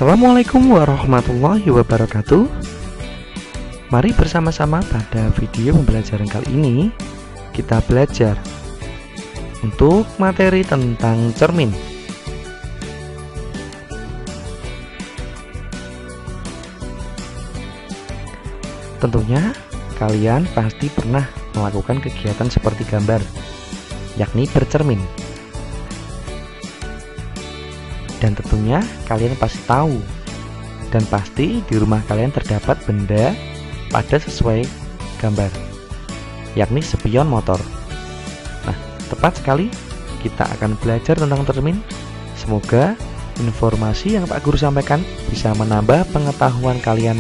Assalamualaikum warahmatullahi wabarakatuh. Mari bersama-sama pada video pembelajaran kali ini kita belajar untuk materi tentang cermin. Tentunya kalian pasti pernah melakukan kegiatan seperti gambar, yakni bercermin. Dan tentunya kalian pasti tahu dan pasti di rumah kalian terdapat benda pada sesuai gambar, yakni spion motor. Nah, tepat sekali kita akan belajar tentang cermin. Semoga informasi yang Pak Guru sampaikan bisa menambah pengetahuan kalian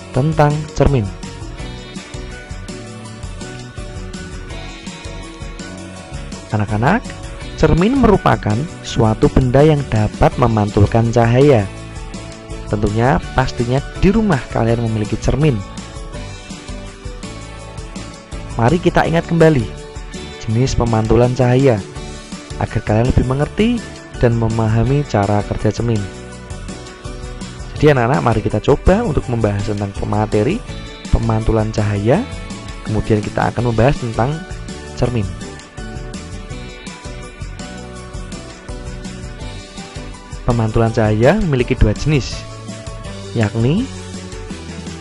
tentang cermin. Anak-anak, cermin merupakan suatu benda yang dapat memantulkan cahaya. Tentunya pastinya di rumah kalian memiliki cermin. Mari kita ingat kembali jenis pemantulan cahaya agar kalian lebih mengerti dan memahami cara kerja cermin. Jadi anak-anak, mari kita coba untuk membahas tentang materi pemantulan cahaya. Kemudian kita akan membahas tentang cermin. Pemantulan cahaya memiliki dua jenis, yakni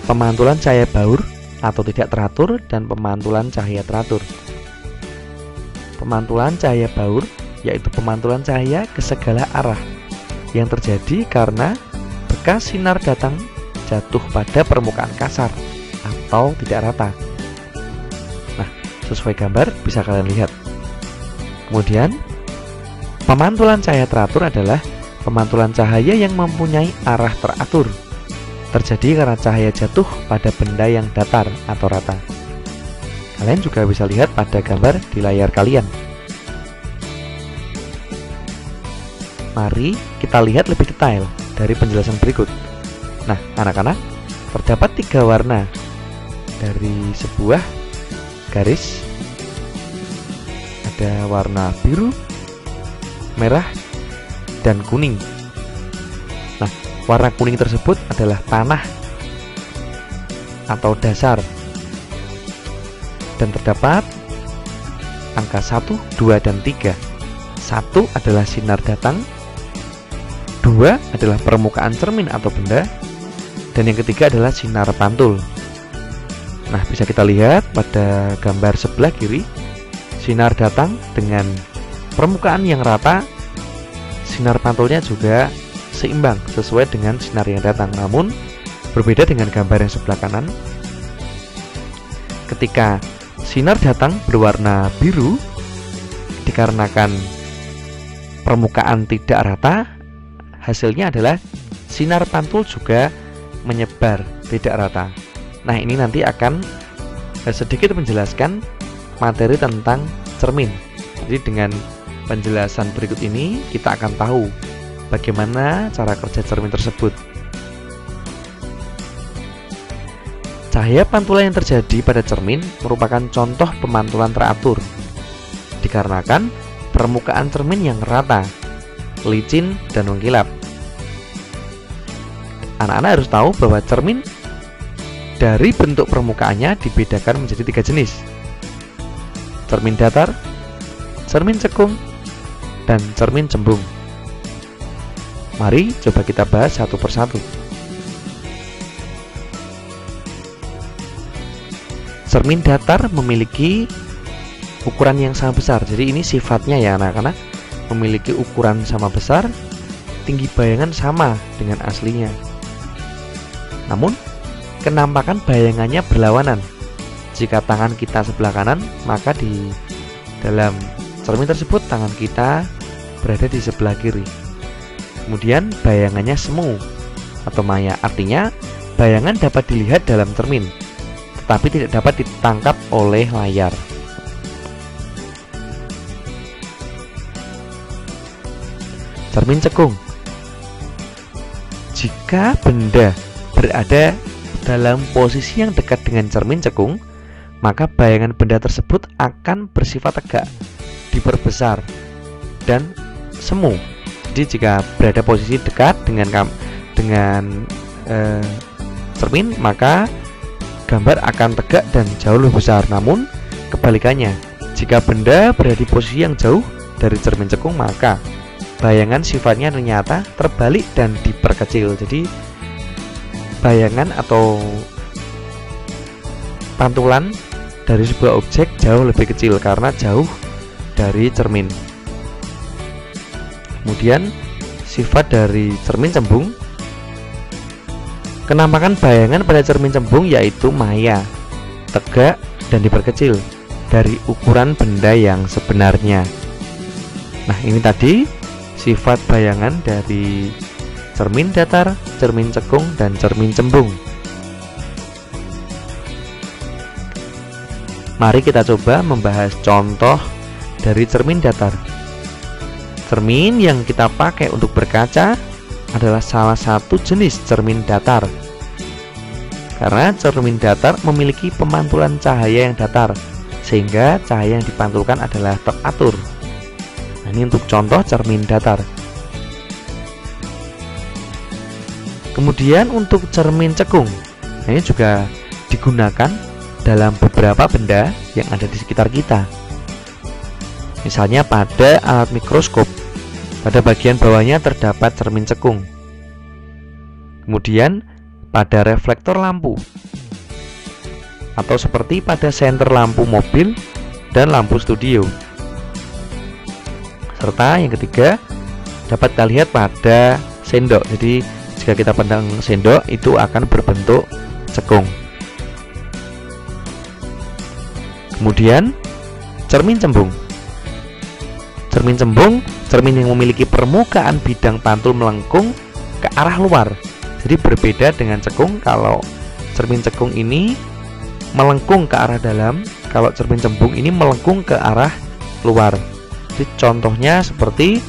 pemantulan cahaya baur atau tidak teratur dan pemantulan cahaya teratur. Pemantulan cahaya baur yaitu pemantulan cahaya ke segala arah yang terjadi karena bekas sinar datang jatuh pada permukaan kasar atau tidak rata. Nah, sesuai gambar bisa kalian lihat. Kemudian, pemantulan cahaya teratur adalah pemantulan cahaya yang mempunyai arah teratur, terjadi karena cahaya jatuh pada benda yang datar atau rata. Kalian juga bisa lihat pada gambar di layar kalian. Mari kita lihat lebih detail dari penjelasan berikut. Nah, anak-anak, terdapat 3 warna dari sebuah garis. Ada warna biru, merah, dan kuning. Nah, warna kuning tersebut adalah tanah atau dasar. Dan terdapat angka 1, 2, dan 3. 1 adalah sinar datang, 2 adalah permukaan cermin atau benda, dan yang ketiga adalah sinar pantul. Nah, bisa kita lihat pada gambar sebelah kiri, sinar datang dengan permukaan yang rata, sinar pantulnya juga seimbang sesuai dengan sinar yang datang. Namun berbeda dengan gambar yang sebelah kanan. Ketika sinar datang berwarna biru, dikarenakan permukaan tidak rata, hasilnya adalah sinar pantul juga menyebar tidak rata. Nah, ini nanti akan sedikit menjelaskan materi tentang cermin. Jadi dengan penjelasan berikut ini kita akan tahu bagaimana cara kerja cermin tersebut. Cahaya pantulan yang terjadi pada cermin merupakan contoh pemantulan teratur, dikarenakan permukaan cermin yang rata, licin, dan mengkilap. Anak-anak harus tahu bahwa cermin dari bentuk permukaannya dibedakan menjadi 3 jenis: cermin datar, cermin cekung, dan cermin cembung. Mari coba kita bahas satu persatu. Cermin datar memiliki ukuran yang sama besar. Jadi ini sifatnya ya anak-anak, memiliki ukuran sama besar, tinggi bayangan sama dengan aslinya. Namun, kenampakan bayangannya berlawanan. Jika tangan kita sebelah kanan, maka di dalam cermin tersebut tangan kita berada di sebelah kiri. Kemudian bayangannya semu atau maya, artinya bayangan dapat dilihat dalam cermin, tetapi tidak dapat ditangkap oleh layar. Cermin cekung. Jika benda berada dalam posisi yang dekat dengan cermin cekung, maka bayangan benda tersebut akan bersifat tegak, diperbesar, dan semu. Jadi jika berada posisi dekat dengan dengan cermin, maka gambar akan tegak dan jauh lebih besar. Namun kebalikannya, jika benda berada di posisi yang jauh dari cermin cekung, maka bayangan sifatnya ternyata terbalik dan diperkecil. Jadi bayangan atau pantulan dari sebuah objek jauh lebih kecil karena jauh dari cermin. Kemudian sifat dari cermin cembung, penampakan bayangan pada cermin cembung yaitu maya, tegak, dan diperkecil dari ukuran benda yang sebenarnya. Nah, ini tadi sifat bayangan dari cermin datar, cermin cekung, dan cermin cembung. Mari kita coba membahas contoh dari cermin datar. Cermin yang kita pakai untuk berkaca adalah salah satu jenis cermin datar. Karena cermin datar memiliki pemantulan cahaya yang datar, sehingga cahaya yang dipantulkan adalah teratur. Nah, ini untuk contoh cermin datar. Kemudian untuk cermin cekung, ini juga digunakan dalam beberapa benda yang ada di sekitar kita. Misalnya pada alat mikroskop, pada bagian bawahnya terdapat cermin cekung. Kemudian pada reflektor lampu, atau seperti pada senter lampu mobil dan lampu studio. Serta yang ketiga, dapat kita lihat pada sendok. Jadi jika kita pandang sendok, itu akan berbentuk cekung. Kemudian cermin cembung. Cermin cembung, cermin yang memiliki permukaan bidang pantul melengkung ke arah luar. Jadi berbeda dengan cekung. Kalau cermin cekung ini melengkung ke arah dalam, kalau cermin cembung ini melengkung ke arah luar. Jadi contohnya seperti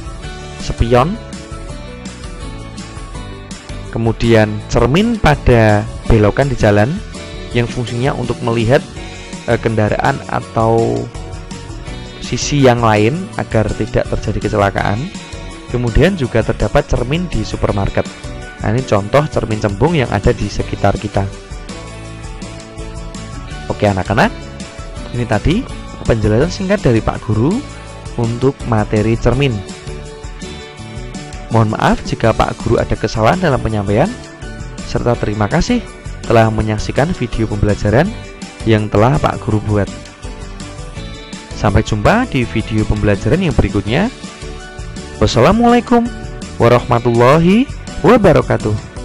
spion. Kemudian cermin pada belokan di jalan yang fungsinya untuk melihat kendaraan atau sisi yang lain agar tidak terjadi kecelakaan. Kemudian juga terdapat cermin di supermarket. Nah, ini contoh cermin cembung yang ada di sekitar kita. Oke anak-anak, ini tadi penjelasan singkat dari Pak Guru untuk materi cermin. Mohon maaf jika Pak Guru ada kesalahan dalam penyampaian, serta terima kasih telah menyaksikan video pembelajaran yang telah Pak Guru buat. Sampai jumpa di video pembelajaran yang berikutnya. Wassalamualaikum warahmatullahi wabarakatuh.